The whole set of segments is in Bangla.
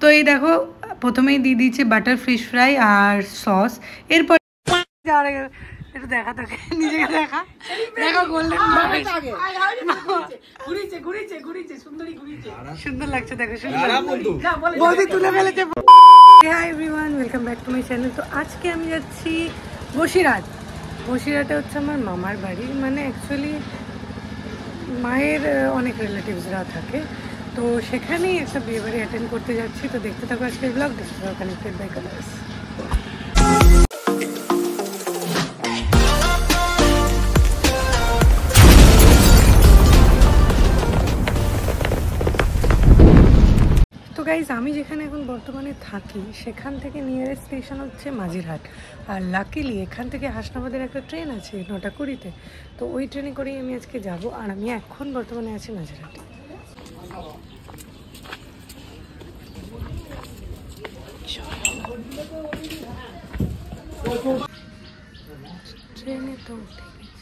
তো এই দেখো প্রথমেই দিয়ে দিয়েছে বাটার ফিশ ফ্রাই আর সস। এরপর একটু দেখা তোকে নিজেকে দেখা দেখা গোল্ডেন সুন্দর লাগছে দেখো বৌদি তুলে ফেলেছে। Hi everyone, welcome back to my channel. তো আজকে আমি যাচ্ছি বসিরহাট। বসিরহাটে হচ্ছে আমার মামার বাড়ি, মানে অ্যাকচুয়ালি মায়ের অনেক রিলেটিভসরা থাকে, তো সেখানেই একটা বিয়ে বাড়ি অ্যাটেন্ড করতে যাচ্ছি। তো দেখতে থাকো আজকের ব্লগ, দেখতে থাকো কানেক্টেড বাই কালার্স। তো গাইজ, আমি যেখানে এখন বর্তমানে থাকি সেখান থেকে নিয়ারেস্ট স্টেশন হচ্ছে মাঝিরহাট। আর লাকিলি এখান থেকে হাসনাবাদের একটা ট্রেন আছে 9:20-তে, তো ওই ট্রেনে করেই আমি আজকে যাব। আর আমি এখন বর্তমানে আছি মাঝিরহাটে। ট্রেনে তো উঠে গেছি।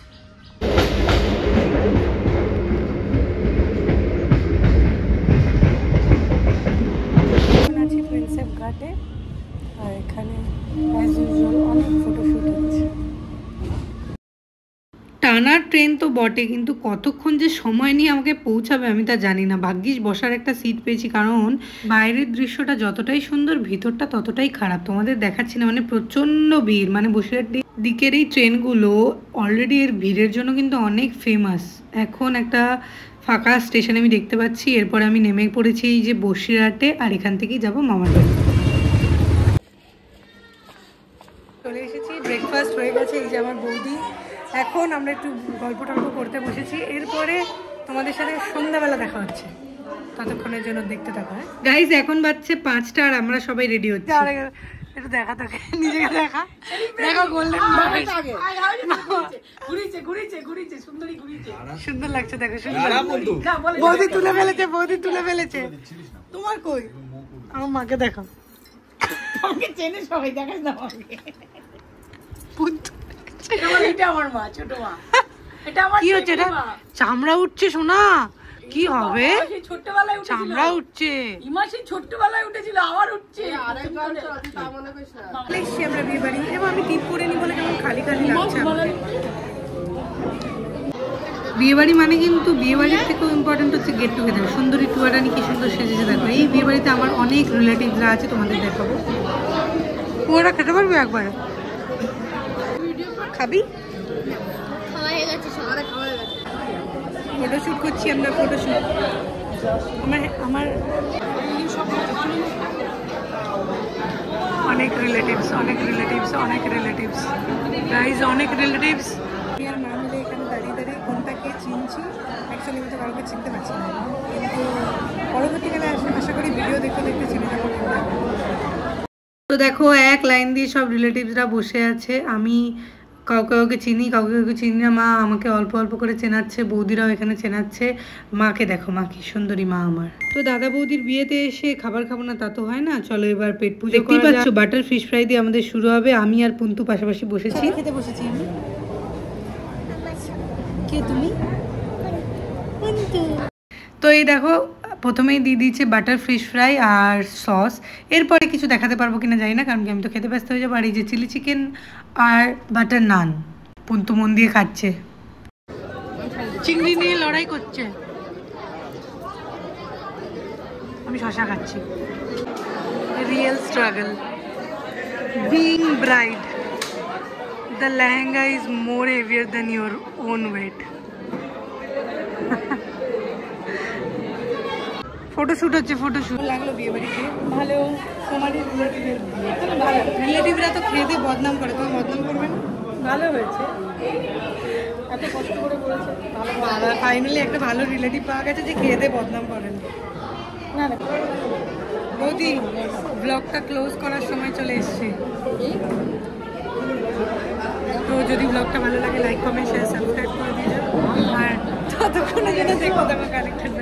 আছি প্রিন্সেপ ঘাটে, আর এখানে অ্যাজ ইউজুয়াল অনেক ফটোশ্যুট হচ্ছে। টানা ট্রেন তো বটে, কিন্তু কতক্ষণ যে সময় নিয়ে আমাকে পৌঁছাবে আমি তা জানি না। ভাগ্যিস বসার একটা সিট পেয়েছি, কারণ বাইরের দৃশ্যটা যতটাই সুন্দর ভিতরটা ততটাই খারাপ। তোমাদের দেখাচ্ছি না, মানে প্রচণ্ড ভিড়। মানে বসিরহাট দিকের এই ট্রেনগুলো অলরেডি এর ভিড়ের জন্য কিন্তু অনেক ফেমাস। এখন একটা ফাঁকা স্টেশনে আমি দেখতে পাচ্ছি, এরপরে আমি নেমে পড়েছি এই যে বসিরহাটে, আর এখান থেকেই যাবো মামার বাড়ি। চলে এসেছি, ব্রেকফাস্ট হয়ে গেছে। এই যে আমার বৌদি, এখন আমরা একটু গল্প টল্প করতে বসেছি। এরপরে তোমাদের সাথে সন্ধ্যাবেলা দেখা হচ্ছে, ততক্ষণের জন্য দেখতে থাকো। গাইজ, এখন বাজছে 5টা আর আমরা সবাই রেডি হচ্ছি। একটু দেখা তোকে নিজেকে দেখা দেখা গোল্ডেন সুন্দর লাগছে দেখো। বৌদি তুলে ফেলেছে, বৌদি তুলে ফেলেছে। তোমার কই? আমার মাকে দেখো, চেনে সবাই, দেখাস না আমাকে। কি হচ্ছে এটা? চামড়া উঠছে সোনা, কি হবে? চামড়া উঠছে, ছোট্টবেলায় উঠেছিল, আবার উঠছে। আমরা বিয়ে বাড়ি, এবং আমি টিপ করিনি বলে কেমন খালি খালি লাগছে। বিয়ে বাড়ি মানে কিন্তু বিয়ে বাড়ির থেকেও ইম্পর্টেন্ট হচ্ছে গেট টুগেদার। সুন্দরী টুয়ারানি কি সুন্দর সেজেছে দেখো। এই বিয়ে বাড়িতে আমার অনেক রিলেটিভসরা আছে, তোমাদের দেখাবো। ওরা খেতে পারবে একবার? খাবি? ফটোশ্যুট করছি আমরা, ফটোশ্যুট। আমার অনেক রিলেটিভস গাইজ, অনেক রিলেটিভস। আর মা মিলে এখানে দাঁড়িয়ে দাঁড়িয়ে কোনটা কে চিনছি। অ্যাকচুয়ালি আমি তো কাউকে চিনতে পারছি না, কিন্তু পরবর্তীকালে আশা করি ভিডিও দেখতে দেখতে চিনে যাবো। তো দেখো, এক লাইন দিয়ে সব রিলেটিভসরা বসে আছে। আমি কাউকে কাউকে চিনি, কাউকে কাউকে চিনি না। মা আমাকে অল্প অল্প করে চেনাচ্ছে, বৌদিরাও এখানে চেনাচ্ছে। মাকে দেখো, মা কি সুন্দরী মা আমার। তো দাদা বৌদির বিয়েতে এসে খাবার খাবো না তা তো হয় না, চলো এবার পেট পুজো দেখতেই পাচ্ছ। বাটার ফিশ ফ্রাই দিয়ে আমাদের শুরু হবে। আমি আর পুন্তু পাশাপাশি বসেছি, খেতে বসেছি আমি। কে তুমি? তো এই দেখো, প্রথমেই দিয়ে দিয়েছে বাটার ফিশ ফ্রাই আর সস। এরপরে কিছু দেখাতে পারবো কিনা জানি না, কারণ কি আমি তো খেতে ব্যস্ত হয়ে যাবো। আর এই যে চিলি চিকেন আর বাটার নান, পুন্তু মন দিয়ে খাচ্ছে। চিংড়ি নিয়ে লড়াই করছে, আমি শশা খাচ্ছি। Real struggle being bride, the lehenga is more heavier than your own weight. Photoshoot হচ্ছে, ফটোশ্যুট লাগলো বিয়ে বাড়িতে। ভালো, তোমার রিলেটিভরা তো খেয়ে দিয়ে বদনাম করে, তুমি বদনাম করবে না? ভালো হয়েছে, এত কষ্ট করে করেছে, ভালো। ফাইনালি একটা ভালো রিলেটিভ পাওয়া গেছে যে খেয়ে দিয়ে বদনাম করে না। না বৌদি, ব্লগটা ক্লোজ করার সময় চলে এসছে। তো যদি ব্লগটা ভালো লাগে লাইক কমেন্ট শেয়ার সাবস্ক্রাইব করে দিয়ে যাও। আর ততক্ষণের জন্য দেখো কানেক্টেড।